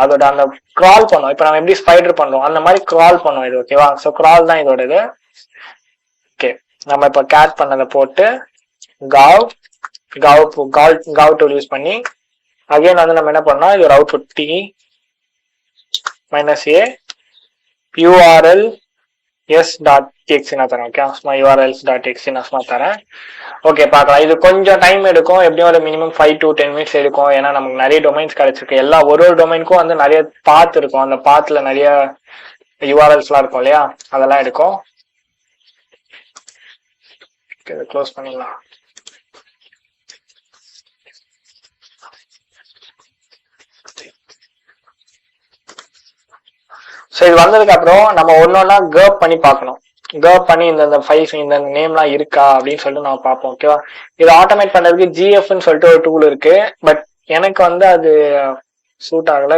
அதோட அந்த கிரால் பண்ணும். இப்ப நம்ம எப்படி ஸ்பைடர் பண்றோம் அந்த மாதிரி கிரால் பண்ணும் இது. ஓகேவா? ஸோ கிரால் தான் இதோட இது. ஓகே, நம்ம இப்ப கேட் பண்ணதை போட்டு காவ் காவ் காவ் காவ் டூல் யூஸ் பண்ணி அகைன் வந்து நம்ம என்ன பண்ணோம், இது ஒரு output D -a url s.txt நான் தரேன். ஓகே, சும்மா urls.txt நான் சும்மா தரேன். ஓகே, பார்க்கலாம். இது கொஞ்சம் டைம் எடுக்கும், எப்படியும் ஒரு மினிமம் 5 to 10 minutes எடுக்கும். ஏன்னா நமக்கு நிறைய டொமைன்ஸ் கிடைச்சிருக்கு. எல்லா ஒரு டொமைனுக்கும் வந்து நிறைய பாத் இருக்கும். அந்த பாத்துல நிறைய யூஆர்எல்ஸ்லாம் இருக்கும் இல்லையா, அதெல்லாம் எடுக்கும். இதை க்ளோஸ் பண்ணிடலாம். ஸோ இது வந்ததுக்கு அப்புறம் நம்ம ஒன்னொன்னா கர்ப் பண்ணி பார்க்கணும். கர்ப் பண்ணி இந்த ஃபைல்ஸ் இந்த நேம்லாம் இருக்கா அப்படின்னு சொல்லிட்டு நம்ம பார்ப்போம். ஓகேவா? இது ஆட்டோமேட் பண்றதுக்கு ஜிஎஃப்னு சொல்லிட்டு ஒரு டூல் இருக்கு. பட் எனக்கு வந்து அது சூட் ஆகல.